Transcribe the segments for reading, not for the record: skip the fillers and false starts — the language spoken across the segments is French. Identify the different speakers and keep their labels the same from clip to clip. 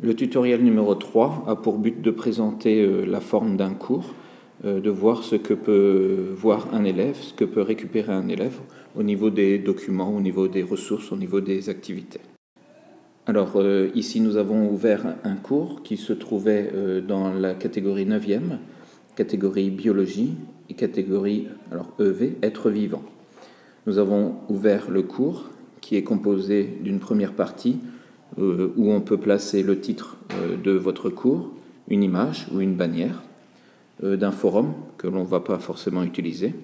Speaker 1: Le tutoriel numéro 3 a pour but de présenter la forme d'un cours, de voir ce que peut voir un élève, ce que peut récupérer un élève au niveau des documents, au niveau des ressources, au niveau des activités. Alors ici nous avons ouvert un cours qui se trouvait dans la catégorie 9e, catégorie biologie et catégorie EV, être vivant. Nous avons ouvert le cours qui est composé d'une première partie où on peut placer le titre de votre cours, une image ou une bannière, d'un forum que l'on ne va pas forcément utiliser.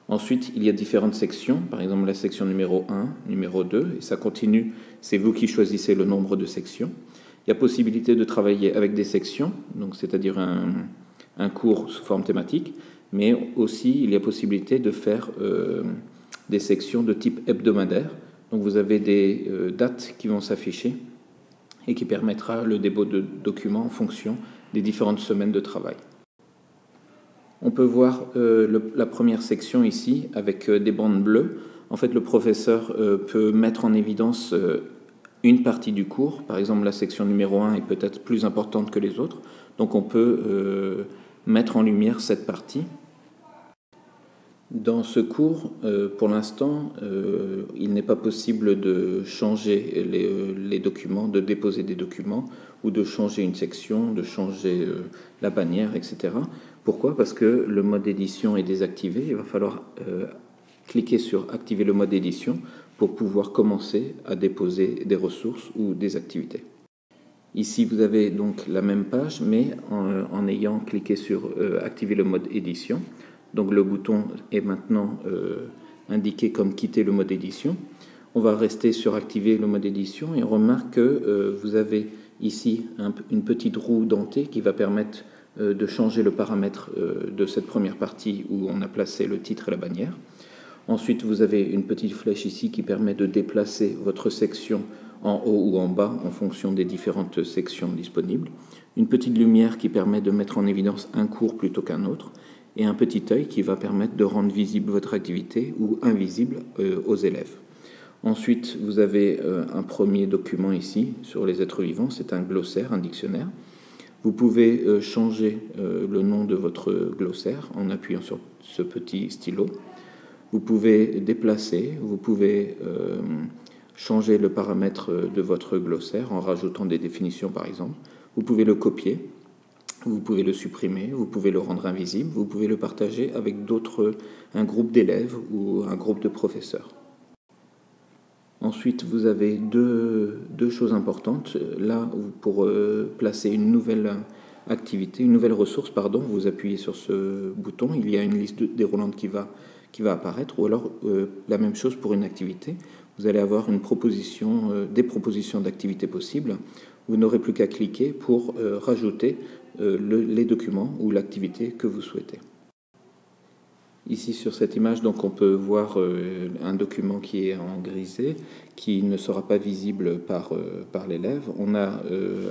Speaker 1: Ensuite, il y a différentes sections, par exemple la section numéro 1, numéro 2, et ça continue, c'est vous qui choisissez le nombre de sections. Il y a possibilité de travailler avec des sections, donc c'est-à-dire un cours sous forme thématique, mais aussi il y a possibilité de faire des sections de type hebdomadaire. Donc vous avez des dates qui vont s'afficher et qui permettra le dépôt de documents en fonction des différentes semaines de travail. On peut voir la première section ici avec des bandes bleues. En fait, le professeur peut mettre en évidence une partie du cours. Par exemple, la section numéro 1 est peut-être plus importante que les autres. Donc on peut mettre en lumière cette partie. Dans ce cours, pour l'instant, il n'est pas possible de changer les documents, de déposer des documents ou de changer une section, de changer la bannière, etc. Pourquoi? Parce que le mode édition est désactivé. Il va falloir cliquer sur « Activer le mode édition » pour pouvoir commencer à déposer des ressources ou des activités. Ici, vous avez donc la même page, mais en ayant cliqué sur « Activer le mode édition ». Donc le bouton est maintenant indiqué comme quitter le mode édition. On va rester sur activer le mode édition et on remarque que vous avez ici une petite roue dentée qui va permettre de changer le paramètre de cette première partie où on a placé le titre et la bannière. Ensuite, vous avez une petite flèche ici qui permet de déplacer votre section en haut ou en bas en fonction des différentes sections disponibles. Une petite lumière qui permet de mettre en évidence un cours plutôt qu'un autre. Et un petit œil qui va permettre de rendre visible votre activité ou invisible aux élèves. Ensuite, vous avez un premier document ici sur les êtres vivants, c'est un glossaire, un dictionnaire. Vous pouvez changer le nom de votre glossaire en appuyant sur ce petit stylo. Vous pouvez déplacer, vous pouvez changer le paramètre de votre glossaire en rajoutant des définitions par exemple. Vous pouvez le copier. Vous pouvez le supprimer, vous pouvez le rendre invisible, vous pouvez le partager avec un groupe d'élèves ou un groupe de professeurs. Ensuite, vous avez deux choses importantes. Là, pour placer une nouvelle activité, une nouvelle ressource, vous appuyez sur ce bouton, il y a une liste déroulante qui va apparaître, ou alors la même chose pour une activité. Vous allez avoir des propositions d'activités possibles. Vous n'aurez plus qu'à cliquer pour rajouter les documents ou l'activité que vous souhaitez. Ici sur cette image, donc, on peut voir un document qui est en grisé, qui ne sera pas visible par l'élève. On a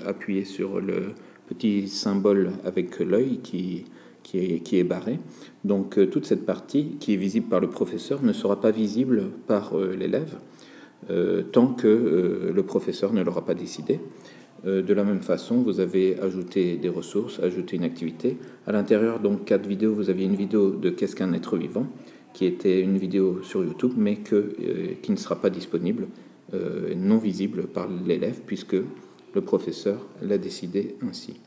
Speaker 1: appuyé sur le petit symbole avec l'œil qui est barré. Donc toute cette partie qui est visible par le professeur ne sera pas visible par l'élève tant que le professeur ne l'aura pas décidé. De la même façon, vous avez ajouté des ressources, ajouté une activité. À l'intérieur, donc, 4 vidéos, vous aviez une vidéo de qu'est-ce qu'un être vivant, qui était une vidéo sur YouTube, mais qui ne sera pas disponible, non visible par l'élève, puisque le professeur l'a décidé ainsi.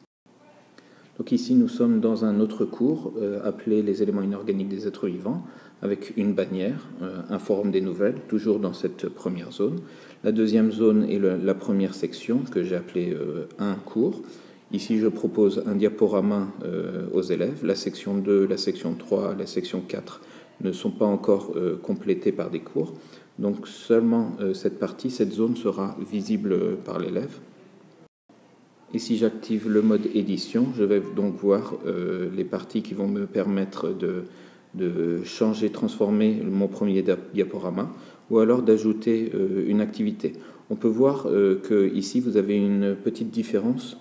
Speaker 1: Donc ici, nous sommes dans un autre cours appelé « Les éléments inorganiques des êtres vivants », avec une bannière, un forum des nouvelles, toujours dans cette première zone. La deuxième zone est la première section que j'ai appelée un cours. Ici, je propose un diaporama aux élèves. La section 2, la section 3, la section 4 ne sont pas encore complétées par des cours. Donc seulement cette zone sera visible par l'élève. Et si j'active le mode édition, je vais donc voir les parties qui vont me permettre de changer, transformer mon premier diaporama, ou alors d'ajouter une activité. On peut voir que ici vous avez une petite différence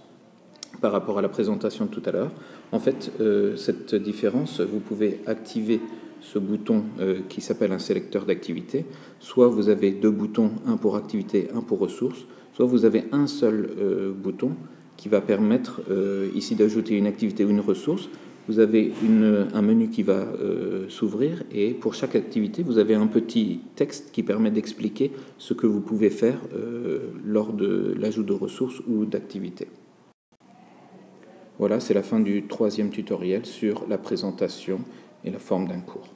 Speaker 1: par rapport à la présentation de tout à l'heure. En fait, cette différence, vous pouvez activer ce bouton qui s'appelle un sélecteur d'activité. Soit vous avez deux boutons, un pour activité, un pour ressources, soit vous avez un seul bouton qui va permettre ici d'ajouter une activité ou une ressource. Vous avez un menu qui va s'ouvrir et pour chaque activité, vous avez un petit texte qui permet d'expliquer ce que vous pouvez faire lors de l'ajout de ressources ou d'activités. Voilà, c'est la fin du 3e tutoriel sur la présentation et la forme d'un cours.